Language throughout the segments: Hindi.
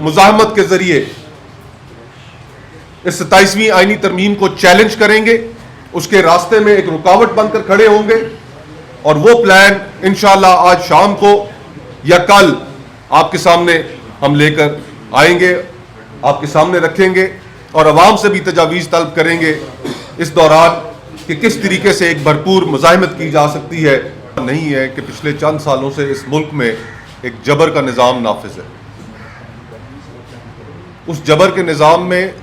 मुजाहमत के जरिए इस 27वीं आईनी तरमीम को चैलेंज करेंगे, उसके रास्ते में एक रुकावट बनकर खड़े होंगे और वो प्लान इंशाअल्लाह आज शाम को या कल आपके सामने हम लेकर आएंगे, आपके सामने रखेंगे और अवाम से भी तजावीज़ तलब करेंगे इस दौरान कि किस तरीके से एक भरपूर मुजाहिमत की जा सकती है। नहीं है कि पिछले चंद सालों से इस मुल्क में एक जबर का निज़ाम नाफिज है। उस जबर के निज़ाम में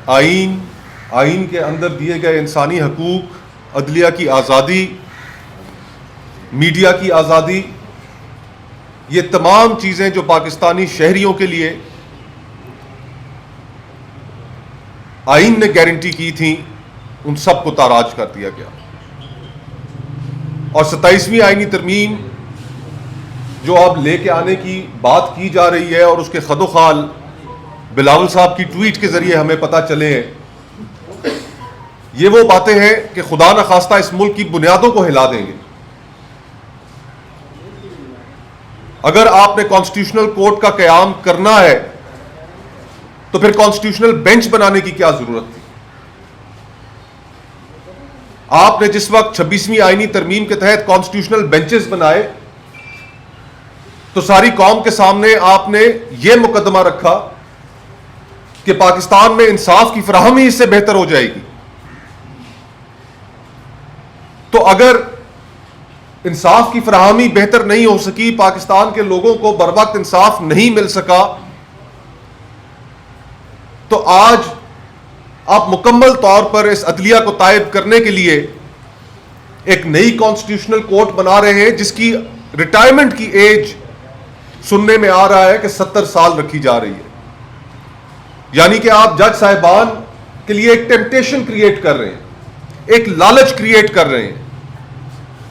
आइन के अंदर दिए गए इंसानी हकूक, अदलिया की आज़ादी, मीडिया की आज़ादी, ये तमाम चीज़ें जो पाकिस्तानी शहरियों के लिए आइन ने गारंटी की थी, उन सब को ताराज कर दिया गया। और 27वीं आईनी तरमीम जो अब लेके आने की बात की जा रही है और उसके खदोखाल बिलावल साहब की ट्वीट के जरिए हमें पता चले हैं, ये वो बातें हैं कि खुदा न खास्ता इस मुल्क की बुनियादों को हिला देंगे। अगर आपने कॉन्स्टिट्यूशनल कोर्ट का कयाम करना है तो फिर कॉन्स्टिट्यूशनल बेंच बनाने की क्या जरूरत थी? आपने जिस वक्त 26वीं आईनी तरमीम के तहत कॉन्स्टिट्यूशनल बेंचेस बनाए तो सारी कौम के सामने आपने यह मुकदमा रखा कि पाकिस्तान में इंसाफ की फराहमी इससे बेहतर हो जाएगी। तो अगर इंसाफ की फराहमी बेहतर नहीं हो सकी, पाकिस्तान के लोगों को बर वक्त इंसाफ नहीं मिल सका, तो आज आप मुकम्मल तौर पर इस अदलिया को तायब करने के लिए एक नई कॉन्स्टिट्यूशनल कोर्ट बना रहे हैं जिसकी रिटायरमेंट की एज सुनने में आ रहा है कि 70 साल रखी जा रही है। यानी कि आप जज साहिबान के लिए एक टेम्पटेशन क्रिएट कर रहे हैं, एक लालच क्रिएट कर रहे हैं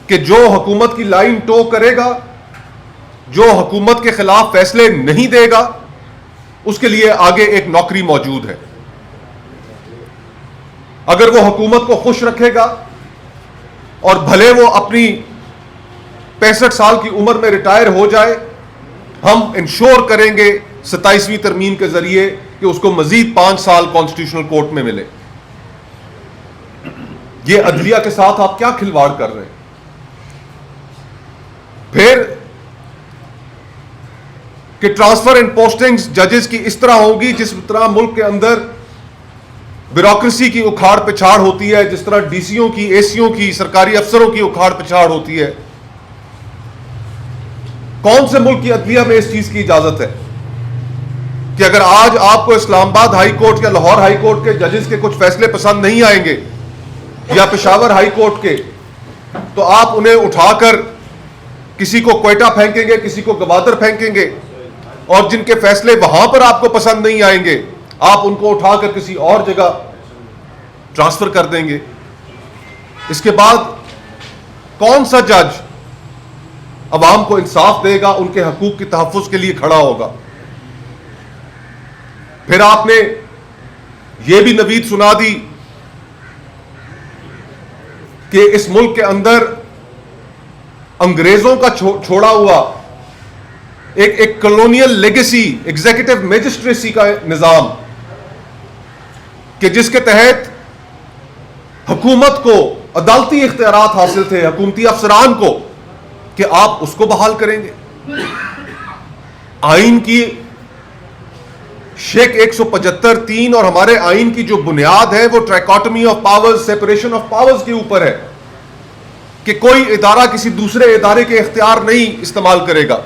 कि जो हुकूमत की लाइन टो करेगा, जो हुकूमत के खिलाफ फैसले नहीं देगा, उसके लिए आगे एक नौकरी मौजूद है। अगर वो हुकूमत को खुश रखेगा और भले वो अपनी 65 साल की उम्र में रिटायर हो जाए, हम इंश्योर करेंगे 27वीं तरमीम के जरिए कि उसको मजीद 5 साल कॉन्स्टिट्यूशनल कोर्ट में मिले। ये अदलिया के साथ आप क्या खिलवाड़ कर रहे हैं? फिर कि ट्रांसफर एंड पोस्टिंग्स जजेस की इस तरह होगी जिस तरह मुल्क के अंदर ब्यूरोक्रेसी की उखाड़ पिछाड़ होती है, जिस तरह डीसीओ की, एसीओ की, सरकारी अफसरों की उखाड़ पिछाड़ होती है। कौन से मुल्क की अदलिया में इस चीज की इजाजत है कि अगर आज आपको इस्लामाबाद हाई कोर्ट या लाहौर हाई कोर्ट के जजेस के कुछ फैसले पसंद नहीं आएंगे या पेशावर हाई कोर्ट के, तो आप उन्हें उठाकर किसी को क्वेटा फेंकेंगे, किसी को गवादर फेंकेंगे, और जिनके फैसले वहां पर आपको पसंद नहीं आएंगे आप उनको उठाकर किसी और जगह ट्रांसफर कर देंगे। इसके बाद कौन सा जज अवाम को इंसाफ देगा, उनके हकूक के तहफ्फुज के लिए खड़ा होगा? फिर आपने यह भी नवीद सुना दी कि इस मुल्क के अंदर अंग्रेजों का छोड़ा हुआ एक कॉलोनियल लेगेसी, एग्जीक्यूटिव मैजिस्ट्रेसी का निजाम, कि जिसके तहत हुकूमत को अदालती इख्तियारात हासिल थे, हुकूमती अफसरान को, कि आप उसको बहाल करेंगे। आइन की शेख 175(3) और हमारे आइन की जो बुनियाद है वो trichotomy of powers, separation of powers के ऊपर है कि कोई इदारा किसी दूसरे इदारे के इख्तियार नहीं इस्तेमाल करेगा।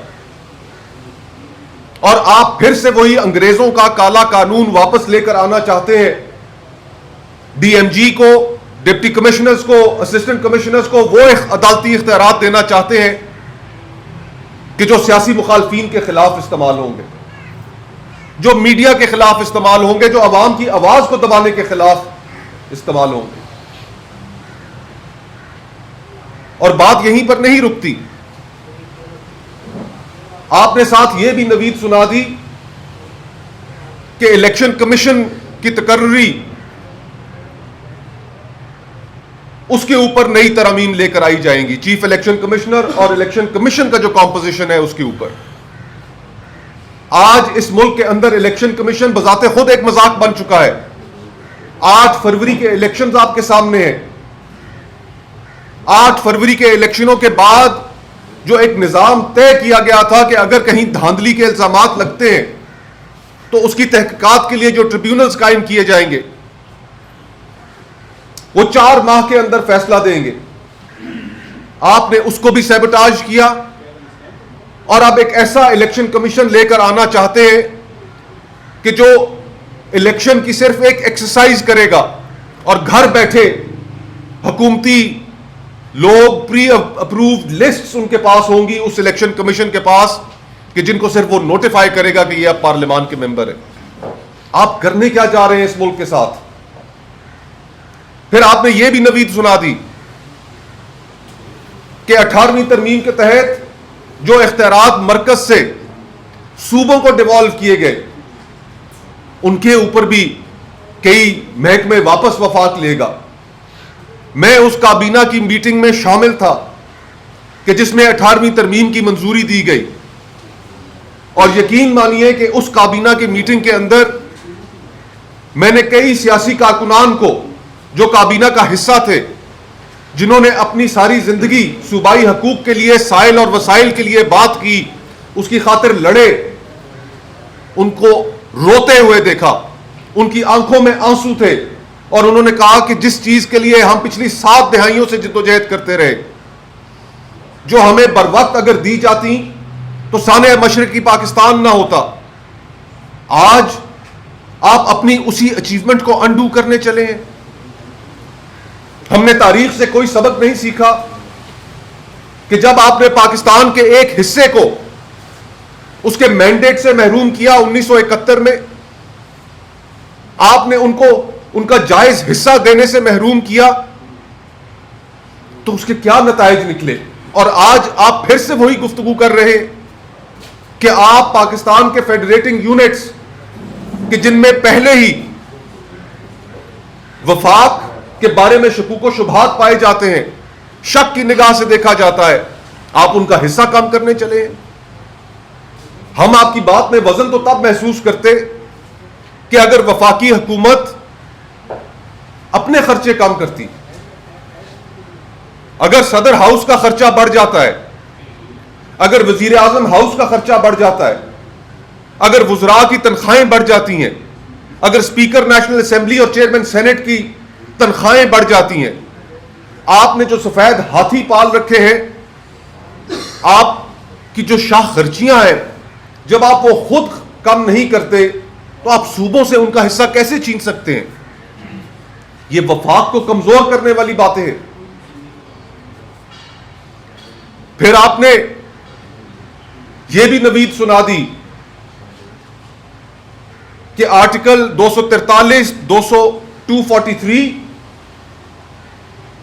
और आप फिर से वही अंग्रेजों का काला कानून वापस लेकर आना चाहते हैं। डीएमजी को, डिप्टी कमिश्नर्स को, असिस्टेंट कमिश्नर्स को वो अदालती इख्तियारात देना चाहते हैं कि जो सियासी मुखालफीन के खिलाफ इस्तेमाल होंगे, जो मीडिया के खिलाफ इस्तेमाल होंगे, जो अवाम की आवाज को दबाने के खिलाफ इस्तेमाल होंगे। और बात यहीं पर नहीं रुकती, आपने साथ यह भी नवीद सुना दी कि इलेक्शन कमीशन की तकर्री, उसके ऊपर नई तरमीम लेकर आई जाएंगी। चीफ इलेक्शन कमिश्नर और इलेक्शन कमीशन का जो कॉम्पोजिशन है उसके ऊपर। आज इस मुल्क के अंदर इलेक्शन कमीशन बजाते खुद एक मजाक बन चुका है। 8 फरवरी के इलेक्शंस आपके सामने हैं। 8 फरवरी के इलेक्शनों के बाद जो एक निजाम तय किया गया था कि अगर कहीं धांधली के इल्जामात लगते हैं तो उसकी तहकीकात के लिए जो ट्रिब्यूनल्स कायम किए जाएंगे वो 4 माह के अंदर फैसला देंगे। आपने उसको भी सैबोटाज किया और अब एक ऐसा इलेक्शन कमीशन लेकर आना चाहते हैं कि जो इलेक्शन की सिर्फ एक एक्सरसाइज करेगा और घर बैठे हुकूमती लोग प्री अप्रूव्ड लिस्ट्स उनके पास होंगी उस इलेक्शन कमीशन के पास कि जिनको सिर्फ वो नोटिफाई करेगा कि ये अब पार्लियामान के मेंबर है। आप करने क्या जा रहे हैं इस मुल्क के साथ? फिर आपने ये भी नवीद सुना दी कि 18वीं तरमीम के तहत जो इख्तियारात मरकज से सूबों को डिवॉल्व किए गए उनके ऊपर भी कई महकमे वापस वफाक लेगा। मैं उस काबीना की मीटिंग में शामिल था कि जिसमें 18वीं तरमीम की मंजूरी दी गई और यकीन मानिए कि उस काबीना की मीटिंग के अंदर मैंने कई सियासी कारकुनान को जो काबीना का हिस्सा थे, जिन्होंने अपनी सारी जिंदगी सूबाई हकूक के लिए, साइल और वसाइल के लिए बात की, उसकी खातिर लड़े, उनको रोते हुए देखा। उनकी आंखों में आंसू थे और उन्होंने कहा कि जिस चीज के लिए हम पिछली 7 दहाइयों से जिद्दोजहद करते रहे, जो हमें बर वक्त अगर दी जाती तो साने मशरिकी पाकिस्तान ना होता। आज आप अपनी उसी अचीवमेंट को अंडू करने चले हैं। हमने तारीख से कोई सबक नहीं सीखा कि जब आपने पाकिस्तान के एक हिस्से को उसके मैंडेट से महरूम किया 1971 में, आपने उनको उनका जायज हिस्सा देने से महरूम किया, तो उसके क्या नताइज निकले। और आज आप फिर से वही गुफ्तगू कर रहे हैं कि आप पाकिस्तान के फेडरेटिंग यूनिट्स कि जिनमें पहले ही वफाक के बारे में शकूक शुबहात पाए जाते हैं, शक की निगाह से देखा जाता है, आप उनका हिस्सा काम करने चले हैं। हम आपकी बात में वजन तो तब महसूस करते कि अगर वफाकी हुकूमत अपने खर्चे कम करती, अगर सदर हाउस का खर्चा बढ़ जाता है, अगर वजीर आजम हाउस का खर्चा बढ़ जाता है, अगर वुज़रा की तनख्वाहें बढ़ जाती हैं, अगर स्पीकर नेशनल असेंबली और चेयरमैन सेनेट की तनख्वाहें बढ़ जाती हैं, आपने जो सफेद हाथी पाल रखे हैं, आपकी जो शाह खर्चियां हैं, जब आप वो खुद कम नहीं करते तो आप सूबों से उनका हिस्सा कैसे छीन सकते हैं? ये वफाक को कमजोर करने वाली बातें हैं। फिर आपने ये भी नवीद सुना दी कि आर्टिकल 243, 243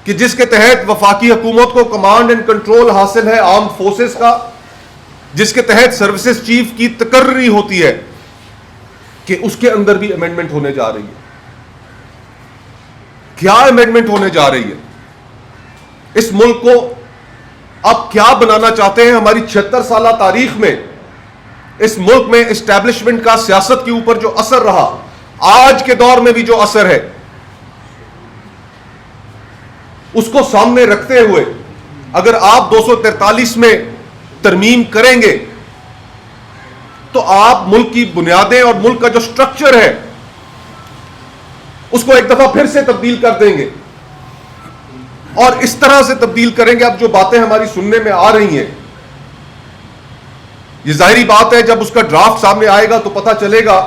कि जिसके तहत वफाकी हुकूमत को कमांड एंड कंट्रोल हासिल है आर्म्ड फोर्सेस का, जिसके तहत सर्विसेज चीफ की तकर्री होती है, कि उसके अंदर भी अमेंडमेंट होने जा रही है। क्या अमेंडमेंट होने जा रही है? इस मुल्क को अब क्या बनाना चाहते हैं? हमारी 76 साल तारीख में इस मुल्क में एस्टैब्लिशमेंट का सियासत के ऊपर जो असर रहा, आज के दौर में भी जो असर है, उसको सामने रखते हुए अगर आप 243 में तरमीम करेंगे तो आप मुल्क की बुनियादें और मुल्क का जो स्ट्रक्चर है उसको एक दफा फिर से तब्दील कर देंगे। और इस तरह से तब्दील करेंगे, अब जो बातें हमारी सुनने में आ रही हैं, ये जाहिरी बात है जब उसका ड्राफ्ट सामने आएगा तो पता चलेगा,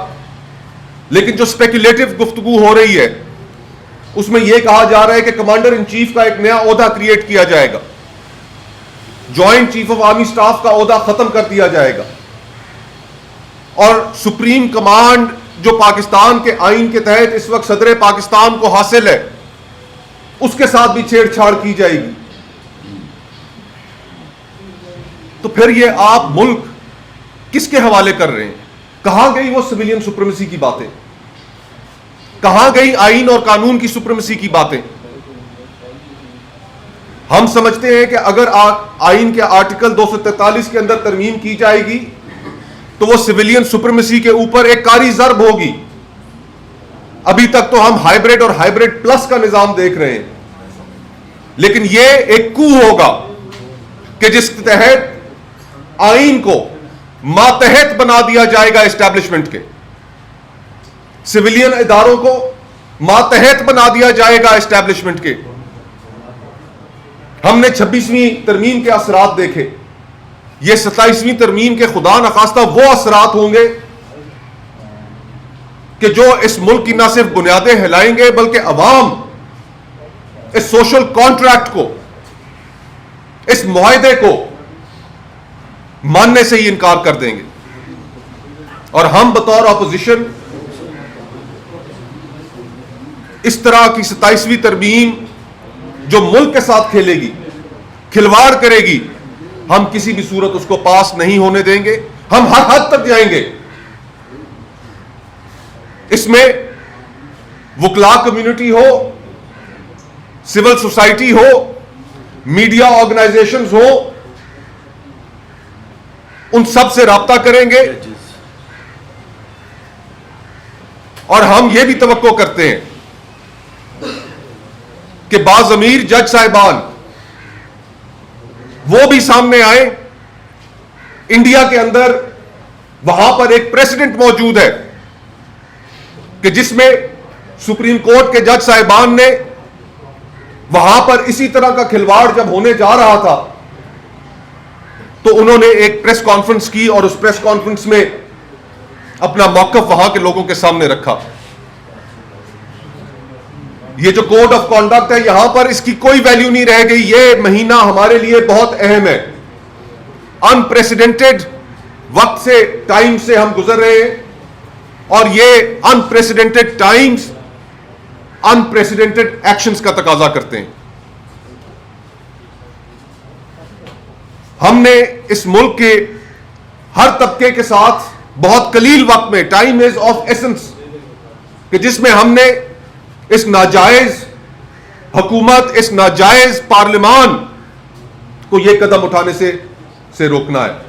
लेकिन जो स्पेकुलेटिव गुफ्तगू हो रही है उसमें यह कहा जा रहा है कि कमांडर इन चीफ का एक नया ओहदा क्रिएट किया जाएगा, joint chief of army staff का ओहदा खत्म कर दिया जाएगा, और सुप्रीम कमांड जो पाकिस्तान के आईन के तहत इस वक्त सदर पाकिस्तान को हासिल है, उसके साथ भी छेड़छाड़ की जाएगी। तो फिर ये आप मुल्क किसके हवाले कर रहे हैं? कहां गई वो सिविलियन सुप्रीमेसी की बातें? कहां गई आईन और कानून की सुप्रीमेसी की बातें? हम समझते हैं कि अगर आईन के आर्टिकल 243 के अंदर तरमीम की जाएगी तो वो सिविलियन सुप्रीमेसी के ऊपर एक कारी जरब होगी। अभी तक तो हम हाइब्रिड और हाइब्रिड प्लस का निजाम देख रहे हैं, लेकिन यह एक कू होगा कि जिसके तहत आईन को मातहत बना दिया जाएगा, एस्टैब्लिशमेंट के सिविलियन इदारों को मातहत बना दिया जाएगा एस्टैब्लिशमेंट के। हमने 26वीं तरमीम के असरात देखे, ये 27वीं तरमीम के खुदा न खास्ता वो असरात होंगे कि जो इस मुल्क की ना सिर्फ बुनियादें हिलाएंगे बल्कि अवाम इस सोशल कॉन्ट्रैक्ट को, इस मुआहदे को मानने से ही इनकार कर देंगे। और हम बतौर अपोजिशन इस तरह की 27वीं तरमीम जो मुल्क के साथ खेलेगी, खिलवाड़ करेगी, हम किसी भी सूरत उसको पास नहीं होने देंगे। हम हर हद तक जाएंगे। इसमें वकला कम्युनिटी हो, सिविल सोसाइटी हो, मीडिया ऑर्गेनाइजेशंस हो, उन सब से राब्ता करेंगे। और हम यह भी तवक्को करते हैं कि बाज़मीर जज साहिबान वो भी सामने आए। इंडिया के अंदर वहां पर एक प्रेसिडेंट मौजूद है कि जिसमें सुप्रीम कोर्ट के जज साहिबान ने वहां पर इसी तरह का खिलवाड़ जब होने जा रहा था तो उन्होंने एक प्रेस कॉन्फ्रेंस की और उस प्रेस कॉन्फ्रेंस में अपना मौक़िफ़ वहां के लोगों के सामने रखा। ये जो कोड ऑफ कॉन्डक्ट है, यहां पर इसकी कोई वैल्यू नहीं रह गई। ये महीना हमारे लिए बहुत अहम है। अनप्रेसिडेंटेड वक्त से, टाइम से हम गुजर रहे हैं और ये अनप्रेसिडेंटेड टाइम्स अनप्रेसिडेंटेड एक्शंस का तकाजा करते हैं। हमने इस मुल्क के हर तबके के साथ बहुत कलील वक्त में, टाइम इज ऑफ एसेंस, कि जिसमें हमने इस नाजायज हुकूमत, इस नाजायज पार्लियामान को यह कदम उठाने से रोकना है।